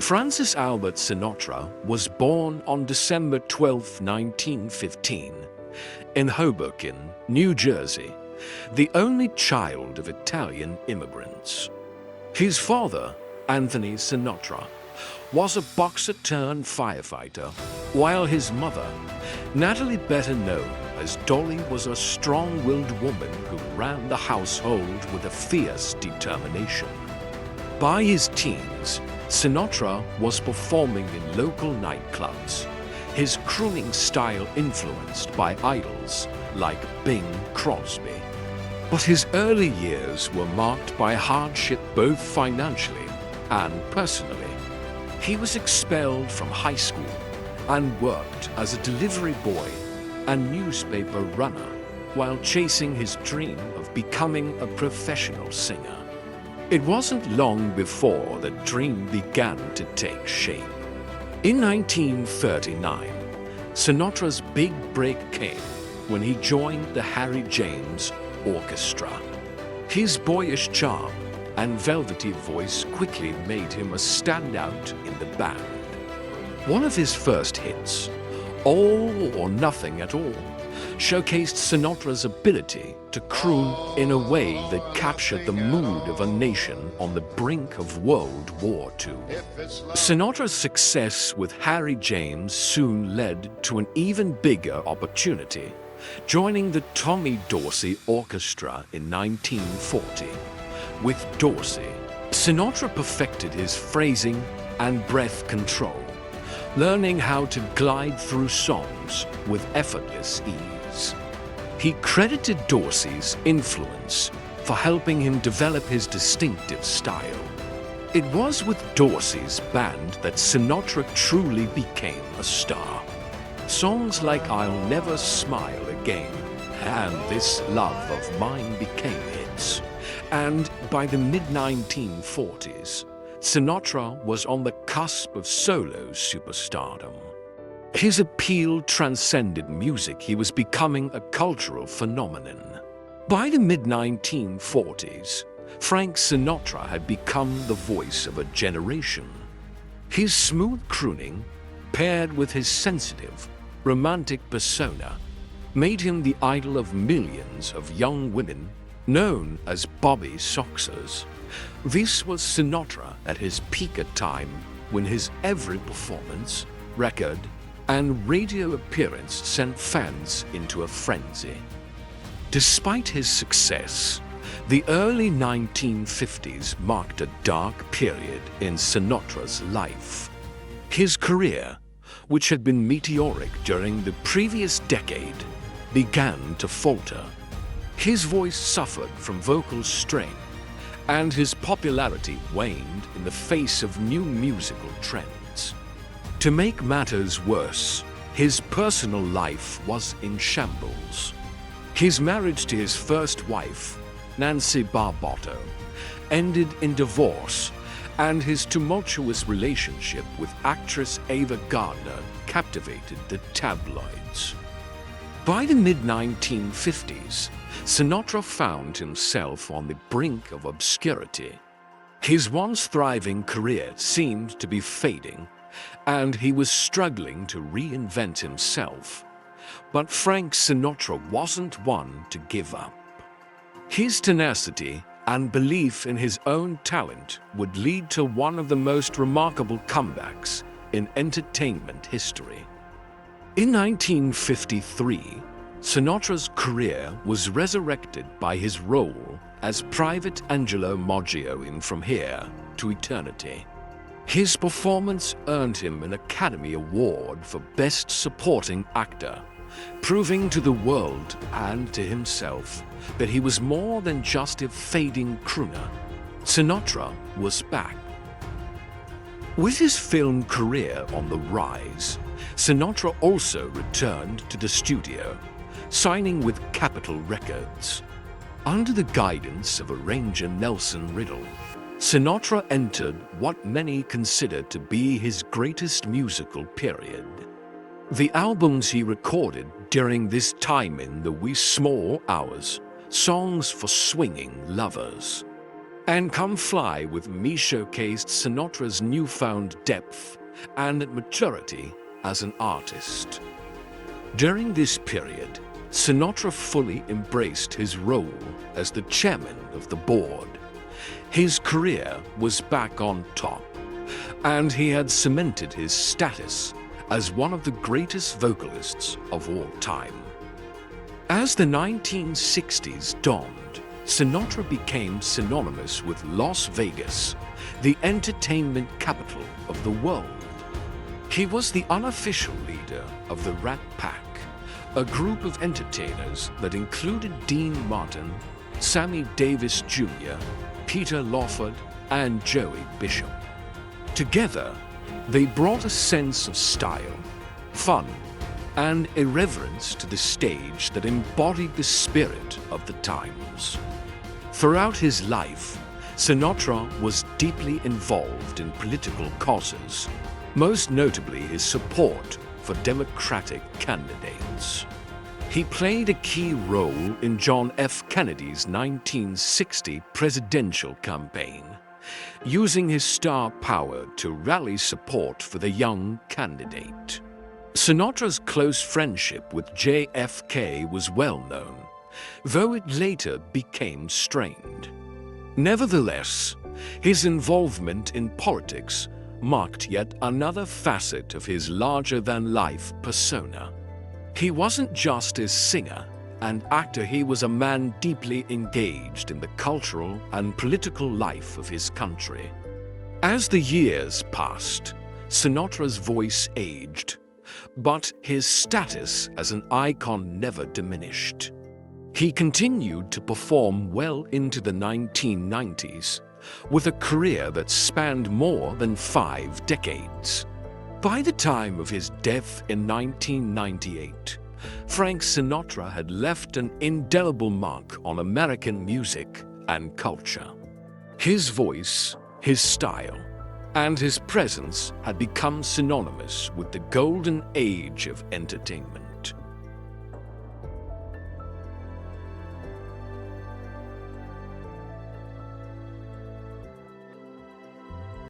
Francis Albert Sinatra was born on December 12, 1915, in Hoboken, New Jersey, the only child of Italian immigrants. His father, Anthony Sinatra, was a boxer-turned-firefighter, while his mother, Natalie, better known as Dolly, was a strong-willed woman who ran the household with a fierce determination. By his teens, Sinatra was performing in local nightclubs, his crooning style influenced by idols like Bing Crosby. But his early years were marked by hardship both financially and personally. He was expelled from high school and worked as a delivery boy and newspaper runner while chasing his dream of becoming a professional singer. It wasn't long before the dream began to take shape. In 1939, Sinatra's big break came when he joined the Harry James Orchestra. His boyish charm and velvety voice quickly made him a standout in the band. One of his first hits, All or Nothing at All, showcased Sinatra's ability to croon in a way that captured the mood of a nation on the brink of World War II. Sinatra's success with Harry James soon led to an even bigger opportunity, joining the Tommy Dorsey Orchestra in 1940. With Dorsey, Sinatra perfected his phrasing and breath control, learning how to glide through songs with effortless ease. He credited Dorsey's influence for helping him develop his distinctive style. It was with Dorsey's band that Sinatra truly became a star. Songs like I'll Never Smile Again and This Love of Mine became hits. And by the mid-1940s, Sinatra was on the cusp of solo superstardom. His appeal transcended music. He was becoming a cultural phenomenon. By the mid-1940s, Frank Sinatra had become the voice of a generation. His smooth crooning, paired with his sensitive, romantic persona, made him the idol of millions of young women known as Bobby Soxers. This was Sinatra at his peak, a time when his every performance, record, and radio appearance sent fans into a frenzy. Despite his success, the early 1950s marked a dark period in Sinatra's life. His career, which had been meteoric during the previous decade, began to falter. His voice suffered from vocal strain, and his popularity waned in the face of new musical trends. To make matters worse, his personal life was in shambles. His marriage to his first wife, Nancy Barbotto, ended in divorce, and his tumultuous relationship with actress Ava Gardner captivated the tabloids. By the mid-1950s, Sinatra found himself on the brink of obscurity. His once thriving career seemed to be fading, and he was struggling to reinvent himself. But Frank Sinatra wasn't one to give up. His tenacity and belief in his own talent would lead to one of the most remarkable comebacks in entertainment history. In 1953, Sinatra's career was resurrected by his role as Private Angelo Maggio in From Here to Eternity. His performance earned him an Academy Award for Best Supporting Actor, proving to the world and to himself that he was more than just a fading crooner. Sinatra was back. With his film career on the rise, Sinatra also returned to the studio, signing with Capitol Records. Under the guidance of arranger Nelson Riddle, Sinatra entered what many consider to be his greatest musical period. The albums he recorded during this time in the wee small hours, songs for swinging lovers. And Come Fly with Me showcased Sinatra's newfound depth and maturity as an artist. During this period, Sinatra fully embraced his role as the chairman of the board. His career was back on top, and he had cemented his status as one of the greatest vocalists of all time. As the 1960s dawned, Sinatra became synonymous with Las Vegas, the entertainment capital of the world. He was the unofficial leader of the Rat Pack, a group of entertainers that included Dean Martin, Sammy Davis Jr., Peter Lawford, and Joey Bishop. Together, they brought a sense of style, fun, and irreverence to the stage that embodied the spirit of the times. Throughout his life, Sinatra was deeply involved in political causes, most notably his support for Democratic candidates. He played a key role in John F. Kennedy's 1960 presidential campaign, using his star power to rally support for the young candidate. Sinatra's close friendship with JFK was well known, though it later became strained. Nevertheless, his involvement in politics marked yet another facet of his larger-than-life persona. He wasn't just a singer and actor, he was a man deeply engaged in the cultural and political life of his country. As the years passed, Sinatra's voice aged, but his status as an icon never diminished. He continued to perform well into the 1990s, with a career that spanned more than 5 decades. By the time of his death in 1998, Frank Sinatra had left an indelible mark on American music and culture. His voice, his style, and his presence had become synonymous with the golden age of entertainment.